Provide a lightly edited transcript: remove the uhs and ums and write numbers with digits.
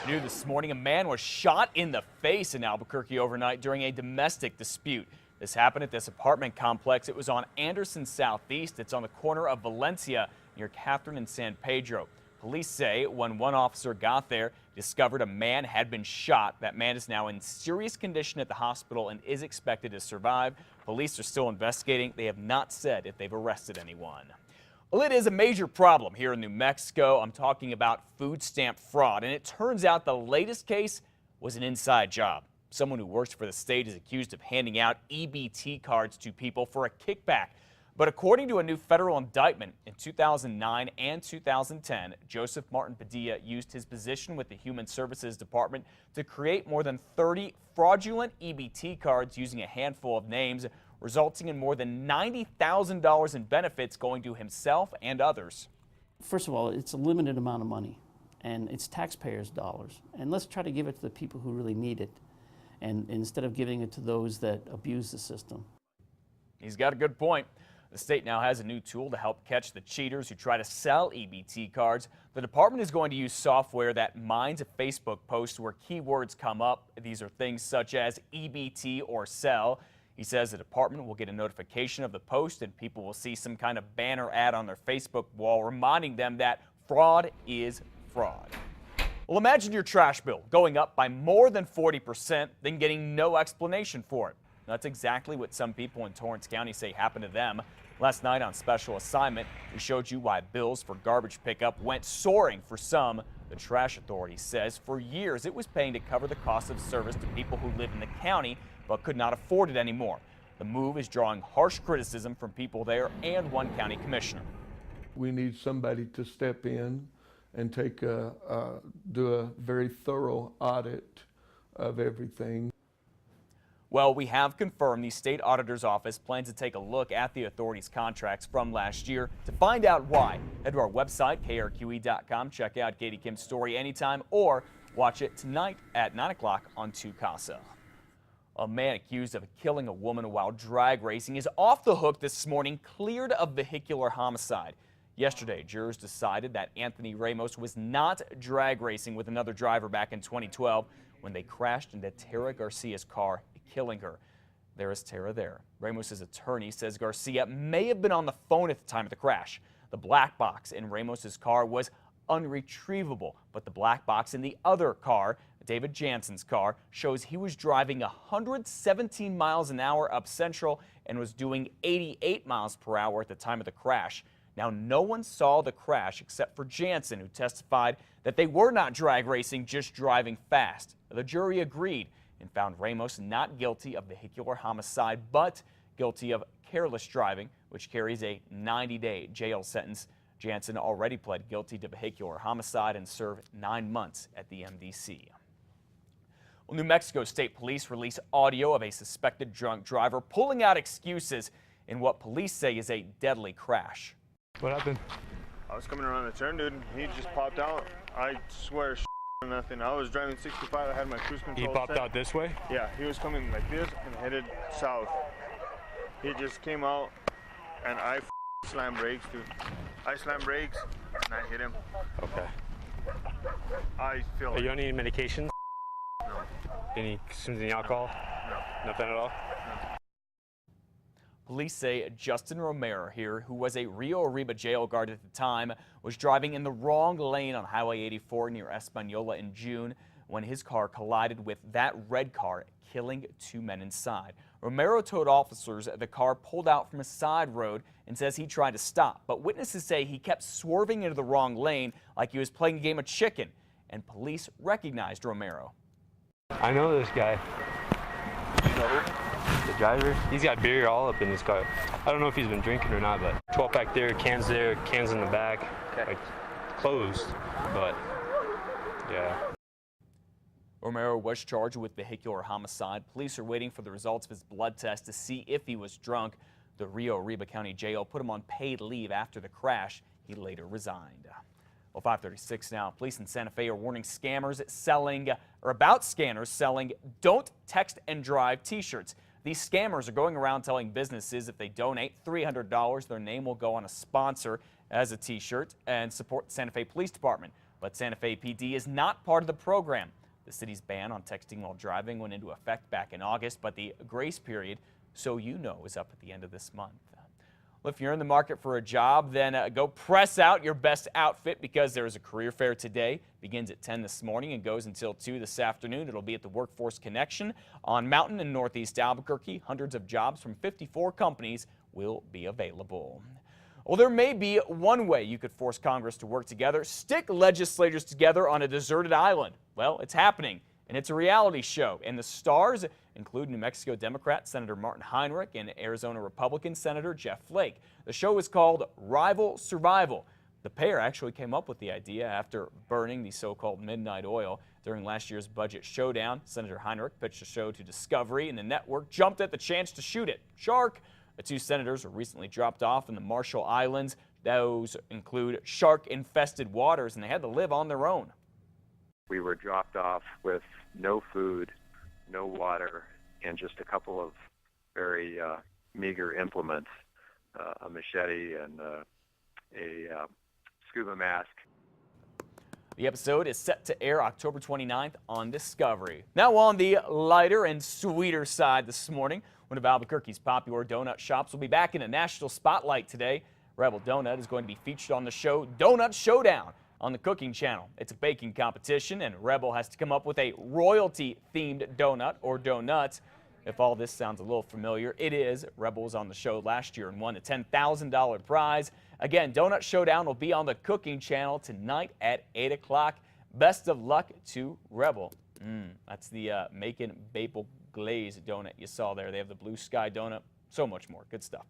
New this morning, a man was shot in the face in Albuquerque overnight during a domestic dispute. This happened at this apartment complex. It was on Anderson Southeast. It's on the corner of Valencia near Catherine and San Pedro. Police say when one officer got there, discovered a man had been shot. That man is now in serious condition at the hospital and is expected to survive. Police are still investigating. They have not said if they've arrested anyone. Well, it is a major problem here in New Mexico. I'm talking about food stamp fraud, and it turns out the latest case was an inside job. Someone who works for the state is accused of handing out EBT cards to people for a kickback. But according to a new federal indictment, in 2009 and 2010, Joseph Martin Padilla used his position with the Human Services Department to create more than 30 fraudulent EBT cards using a handful of names, resulting in more than $90,000 in benefits going to himself and others. First of all, it's a limited amount of money, and it's taxpayers' dollars. And let's try to give it to the people who really need it, and instead of giving it to those that abuse the system. He's got a good point. The state now has a new tool to help catch the cheaters who try to sell EBT cards. The department is going to use software that mines Facebook posts where keywords come up. These are things such as EBT or sell. He says the department will get a notification of the post and people will see some kind of banner ad on their Facebook wall reminding them that fraud is fraud. Well, imagine your trash bill going up by more than 40%, then getting no explanation for it. That's exactly what some people in Torrance County say happened to them. Last night on Special Assignment, we showed you why bills for garbage pickup went soaring for some. The Trash Authority says for years it was paying to cover the cost of service to people who live in the county but could not afford it anymore. The move is drawing harsh criticism from people there and one county commissioner. We need somebody to step in and do a very thorough audit of everything. Well, we have confirmed the state auditor's office plans to take a look at the authority's contracts from last year. To find out why, head to our website, KRQE.com. Check out Katie Kim's story anytime or watch it tonight at 9 o'clock on 2 Casa. A man accused of killing a woman while drag racing is off the hook this morning, cleared of vehicular homicide. Yesterday, jurors decided that Anthony Ramos was not drag racing with another driver back in 2012 when they crashed into Tara Garcia's car, killing her. There is Tara there. Ramos's attorney says Garcia may have been on the phone at the time of the crash. The black box in Ramos's car was unretrievable, but the black box in the other car, David Jansen's car, shows he was driving 117 miles an hour up Central and was doing 88 miles per hour at the time of the crash. Now, no one saw the crash except for Jansen, who testified that they were not drag racing, just driving fast. The jury agreed and found Ramos not guilty of vehicular homicide, but guilty of careless driving, which carries a 90-day jail sentence. Jansen already pled guilty to vehicular homicide and served 9 months at the MDC. Well, New Mexico State Police released audio of a suspected drunk driver pulling out excuses in what police say is a deadly crash. What happened? I was coming around the turn, dude. He just popped out. I swear, nothing. I was driving 65. I had my cruise control. He popped set. out this way? Yeah, he was coming like this and headed south. He just came out, and I slammed brakes, dude. I slammed brakes, and I hit him. Okay. I feel. Are you on any medications? No. Any consumes any alcohol? No. Nothing at all? No. Police say Justin Romero here, who was a Rio Arriba jail guard at the time, was driving in the wrong lane on Highway 84 near Española in June when his car collided with that red car, killing 2 men inside. Romero told officers the car pulled out from a side road and says he tried to stop, but witnesses say he kept swerving into the wrong lane like he was playing a game of chicken, and police recognized Romero. I know this guy. You know? The driver, he's got beer all up in his car. I don't know if he's been drinking or not, but 12-pack there, cans in the back, like closed, but yeah. Romero was charged with vehicular homicide. Police are waiting for the results of his blood test to see if he was drunk. The Rio Arriba County Jail put him on paid leave after the crash. He later resigned. Well, 5:36 now. Police in Santa Fe are warning scammers about scanners selling "Don't Text and Drive" t-shirts. These scammers are going around telling businesses if they donate $300, their name will go on a sponsor as a t-shirt and support the Santa Fe Police Department. But Santa Fe PD is not part of the program. The city's ban on texting while driving went into effect back in August, but the grace period, so you know, is up at the end of this month. Well, if you're in the market for a job, then go press out your best outfit because there is a career fair today. Begins at 10 this morning and goes until 2 this afternoon. It'll be at the Workforce Connection on Mountain in Northeast Albuquerque. Hundreds of jobs from 54 companies will be available. Well, there may be one way you could force Congress to work together. Stick legislators together on a deserted island. Well, it's happening, and it's a reality show. And the stars include New Mexico Democrat Senator Martin Heinrich and Arizona Republican Senator Jeff Flake. The show is called Rival Survival. The pair actually came up with the idea after burning the so-called midnight oil during last year's budget showdown. Senator Heinrich pitched the show to Discovery, and the network jumped at the chance to shoot it. Shark! The two senators were recently dropped off in the Marshall Islands. Those include shark-infested waters, and they had to live on their own. We were dropped off with no food, no water, and just a couple of very meager implements, a machete and a scuba mask. The episode is set to air October 29th on Discovery. Now on the lighter and sweeter side this morning, one of Albuquerque's popular donut shops will be back in a national spotlight today. Rebel Donut is going to be featured on the show Donut Showdown on the Cooking Channel. It's a baking competition, and Rebel has to come up with a royalty-themed donut or donuts. If all this sounds a little familiar, it is. Rebel was on the show last year and won a $10,000 prize. Again, Donut Showdown will be on the Cooking Channel tonight at 8 o'clock. Best of luck to Rebel. That's the Macon Maple Glaze donut you saw there. They have the Blue Sky donut, so much more. Good stuff.